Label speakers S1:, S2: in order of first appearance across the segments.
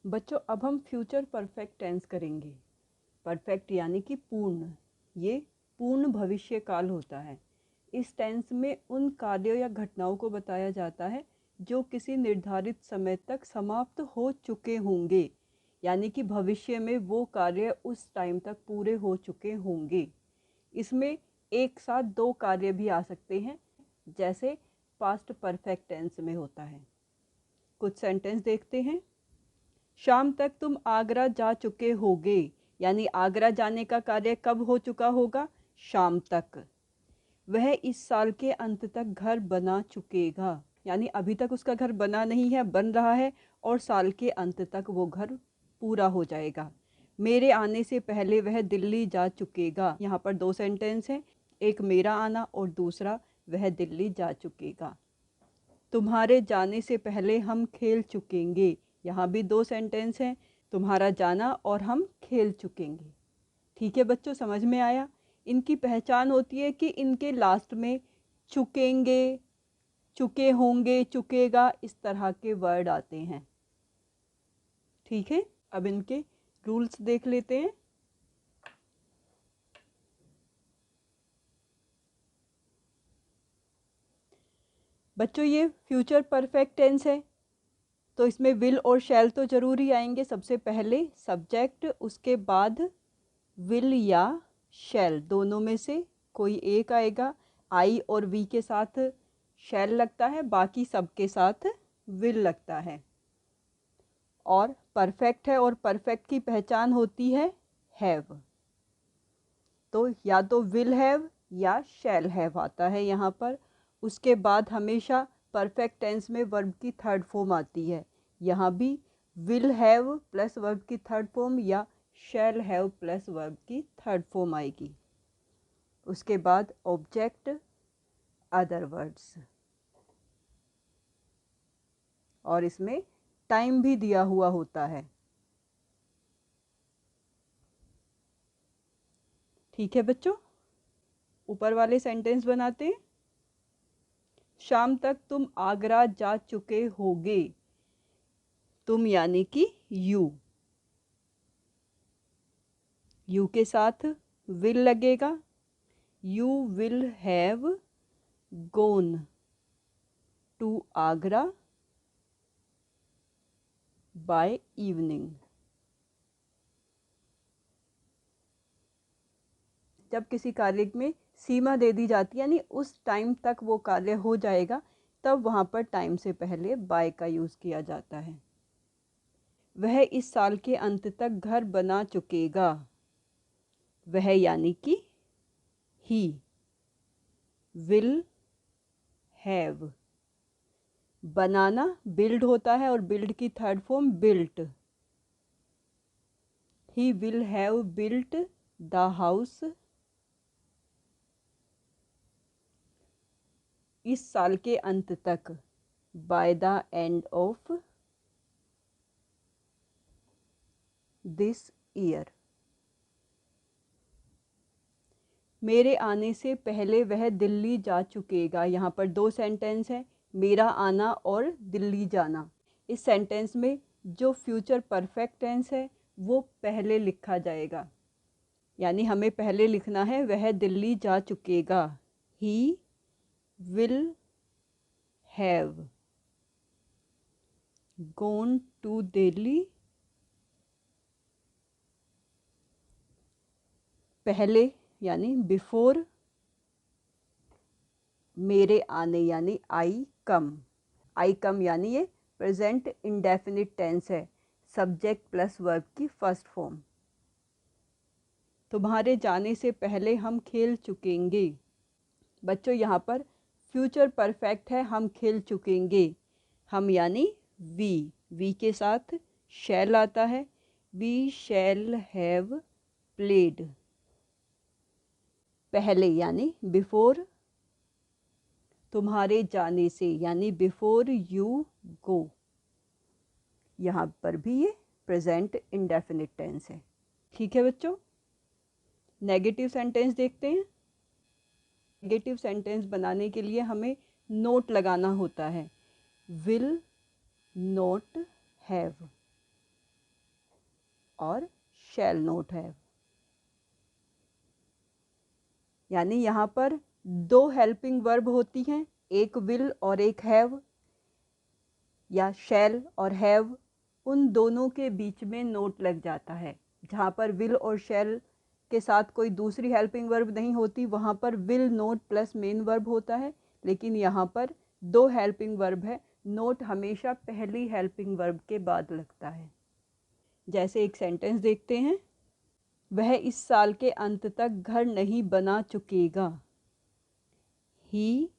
S1: बच्चों अब हम फ्यूचर परफेक्ट टेंस करेंगे। परफेक्ट यानी कि पूर्ण, ये पूर्ण भविष्य काल होता है। इस टेंस में उन कार्यों या घटनाओं को बताया जाता है जो किसी निर्धारित समय तक समाप्त हो चुके होंगे, यानी कि भविष्य में वो कार्य उस टाइम तक पूरे हो चुके होंगे। इसमें एक साथ दो कार्य भी आ सकते हैं, जैसे पास्ट परफेक्ट टेंस में होता है। कुछ सेंटेंस देखते हैं। शाम तक तुम आगरा जा चुके होगे, यानी आगरा जाने का कार्य कब हो चुका होगा? शाम तक। वह इस साल के अंत तक घर बना चुकेगा, यानी अभी तक उसका घर बना नहीं है, बन रहा है और साल के अंत तक वो घर पूरा हो जाएगा। मेरे आने से पहले वह दिल्ली जा चुकेगा। यहाँ पर दो सेंटेंस हैं, एक मेरा आना और दूसरा वह दिल्ली जा चुकेगा। तुम्हारे जाने से पहले हम खेल चुकेंगे। यहाँ भी दो सेंटेंस हैं, तुम्हारा जाना और हम खेल चुकेंगे। ठीक है बच्चों, समझ में आया? इनकी पहचान होती है कि इनके लास्ट में चुकेंगे, चुके होंगे, चुकेगा, इस तरह के वर्ड आते हैं। ठीक है, अब इनके रूल्स देख लेते हैं। बच्चों ये फ्यूचर परफेक्ट टेंस है, तो इसमें विल और शैल तो जरूर ही आएंगे। सबसे पहले सब्जेक्ट, उसके बाद विल या शैल, दोनों में से कोई एक आएगा। आई और वी के साथ शैल लगता है, बाकी सब के साथ विल लगता है। और परफेक्ट है और परफेक्ट की पहचान होती है हैव। तो या तो विल हैव या शैल हैव आता है यहाँ पर। उसके बाद हमेशा परफेक्ट टेंस में वर्ब की थर्ड फॉर्म आती है। यहाँ भी विल हैव प्लस वर्ब की थर्ड फॉर्म या शैल हैव प्लस वर्ब की थर्ड फॉर्म आएगी। उसके बाद ऑब्जेक्ट, अदर वर्ड्स, और इसमें टाइम भी दिया हुआ होता है। ठीक है बच्चों, ऊपर वाले सेंटेंस बनाते हैं। शाम तक तुम आगरा जा चुके होगे। तुम यानी कि यू, यू के साथ विल लगेगा। You will have gone to Agra by evening. जब किसी कार्य में सीमा दे दी जाती है, यानी उस टाइम तक वो कार्य हो जाएगा, तब वहाँ पर टाइम से पहले बाय का यूज़ किया जाता है। वह इस साल के अंत तक घर बना चुकेगा। वह यानी कि ही विल हैव। बनाना बिल्ड होता है और बिल्ड की third form built. He will have built the house इस साल के अंत तक, by the end of this year. मेरे आने से पहले वह दिल्ली जा चुकेगा। यहाँ पर दो सेंटेंस हैं, मेरा आना और दिल्ली जाना। इस सेंटेंस में जो फ्यूचर परफेक्ट टेंस है वो पहले लिखा जाएगा, यानी हमें पहले लिखना है वह दिल्ली जा चुकेगा। He will have gone to Delhi. पहले यानी बिफोर मेरे आने, यानी आई कम। आई कम यानी ये प्रेजेंट इंडेफिनिट टेंस है, सब्जेक्ट प्लस वर्ब की फर्स्ट फॉर्म। तुम्हारे जाने से पहले हम खेल चुकेंगे। बच्चों यहाँ पर फ्यूचर परफेक्ट है, हम खेल चुकेंगे। हम यानी वी के साथ शैल आता है। We shall have played. पहले यानी बिफोर, तुम्हारे जाने से यानी बिफोर यू गो। यहाँ पर भी ये प्रेजेंट इंडेफिनिट टेंस है। ठीक है बच्चों, नेगेटिव सेंटेंस देखते हैं। नेगेटिव सेंटेंस बनाने के लिए हमें नोट लगाना होता है। Will note have. और शैल नोट हैव। यानी यहाँ पर दो हेल्पिंग वर्ब होती हैं, एक विल और एक हैव, या शैल और हैव, उन दोनों के बीच में नोट लग जाता है। जहाँ पर विल और शैल के साथ कोई दूसरी हेल्पिंग वर्ब नहीं होती, वहाँ पर will note plus main verb होता है। लेकिन यहाँ पर दो हेल्पिंग वर्ब है, नोट हमेशा पहली हेल्पिंग वर्ब के बाद लगता है। जैसे एक सेंटेंस देखते हैं, वह इस साल के अंत तक घर नहीं बना चुकेगा। He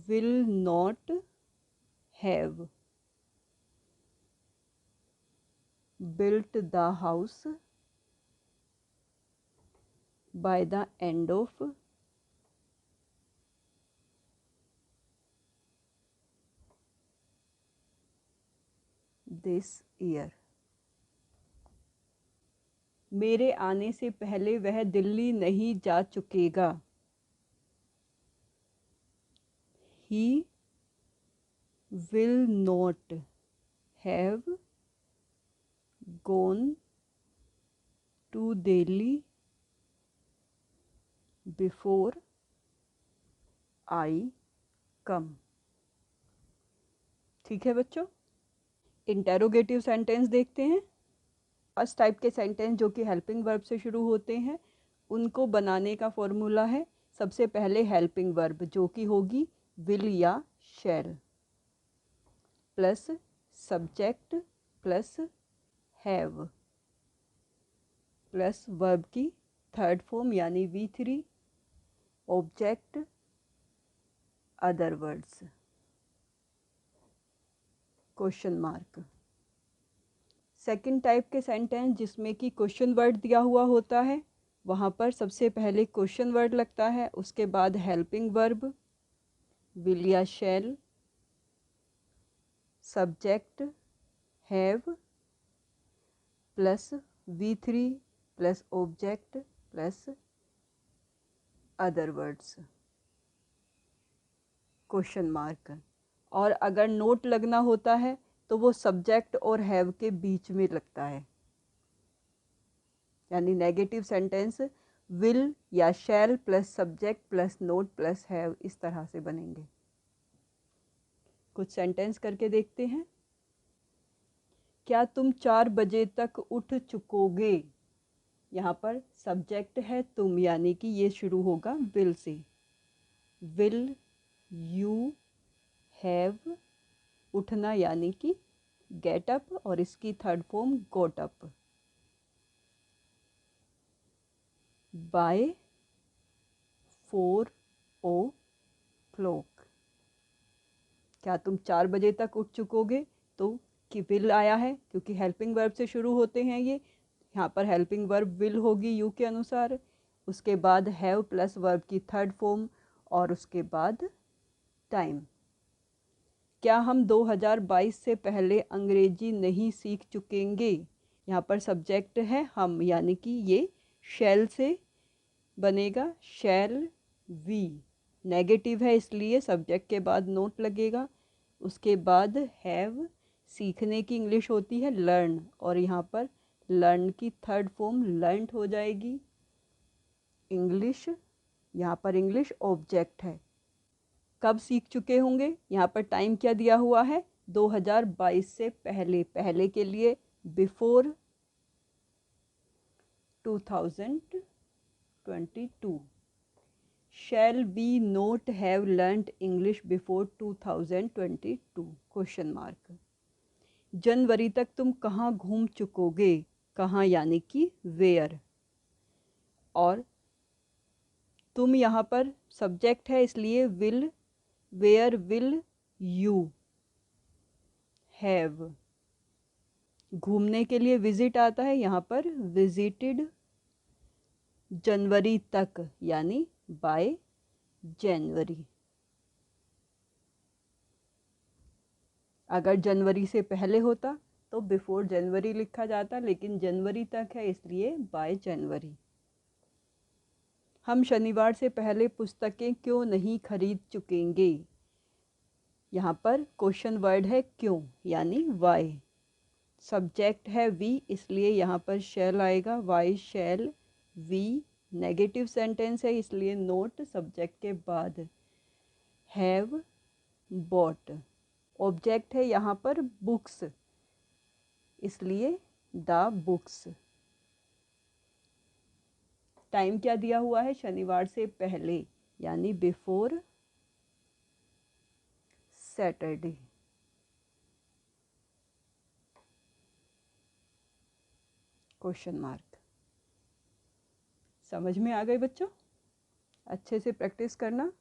S1: will not have built the house by the end of this year। मेरे आने से पहले वह दिल्ली नहीं जा चुकेगा। He will not have gone to Delhi before I come। ठीक है बच्चों, इंटेरोगेटिव सेंटेंस देखते हैं। फर्स्ट टाइप के सेंटेंस जो कि हेल्पिंग वर्ब से शुरू होते हैं, उनको बनाने का फॉर्मूला है, सबसे पहले हेल्पिंग वर्ब जो कि होगी विल या shall, plus subject plus have, plus verb की थर्ड फॉर्म यानी V3, object, other words, question mark. Second type के सेंटेंस जिसमें कि क्वेश्चन वर्ड दिया हुआ होता है, वहाँ पर सबसे पहले क्वेश्चन वर्ड लगता है, उसके बाद हेल्पिंग वर्ब विल या shall, subject have, plus V3 plus object plus other words, question mark. और अगर नोट लगना होता है तो वो सब्जेक्ट और हैव के बीच में लगता है। यानी नेगेटिव सेंटेंस विल या shall plus subject plus note plus have, इस तरह से बनेंगे। कुछ सेंटेंस करके देखते हैं। क्या तुम 4 बजे तक उठ चुकोगे? यहाँ पर सब्जेक्ट है तुम, यानी कि ये शुरू होगा will say. Will you have, उठना यानी कि गेट अप, और इसकी third form got up. By 4 o'clock, क्या तुम 4 बजे तक उठ चुकोगे? तो कि विल आया है क्योंकि हेल्पिंग वर्ब से शुरू होते हैं ये, यहाँ पर हेल्पिंग वर्ब विल होगी यू के अनुसार, उसके बाद हैव प्लस वर्ब की थर्ड फॉर्म, और उसके बाद टाइम। क्या हम 2022 से पहले अंग्रेजी नहीं सीख चुकेंगे? यहाँ पर सब्जेक्ट है हम, यानी कि ये शैल से बनेगा, शैल वी। नेगेटिव है इसलिए सब्जेक्ट के बाद नोट लगेगा। उसके बाद हैव, सीखने की इंग्लिश होती है लर्न, और यहाँ पर लर्न की थर्ड फॉर्म लर्नड हो जाएगी। इंग्लिश, यहाँ पर इंग्लिश ऑब्जेक्ट है। कब सीख चुके होंगे? यहाँ पर टाइम क्या दिया हुआ है? 2022 से पहले, पहले के लिए before 2022। Shall we not have learned English before 2022? Question mark. जनवरी तक तुम कहाँ घूम चुकोगे? कहाँ यानी कि वेयर, और तुम यहाँ पर सब्जेक्ट है इसलिए will, where will you have. घूमने के लिए विजिट आता है, यहाँ पर विजिटेड जनवरी तक यानी बाय जनवरी। अगर जनवरी से पहले होता तो बिफोर जनवरी लिखा जाता, लेकिन जनवरी तक है इसलिए बाय जनवरी। हम शनिवार से पहले पुस्तकें क्यों नहीं खरीद चुकेंगे? यहाँ पर क्वेश्चन वर्ड है क्यों, यानी वाई। सब्जेक्ट है वी, इसलिए यहाँ पर शैल आएगा, why shall we. Negative sentence है इसलिए नोट सब्जेक्ट के बाद हैव बॉट। ऑब्जेक्ट है यहाँ पर बुक्स, इसलिए द बुक्स। टाइम क्या दिया हुआ है, शनिवार से पहले यानी बिफोर सैटरडे। Question mark. समझ में आ गए बच्चों? अच्छे से प्रैक्टिस करना।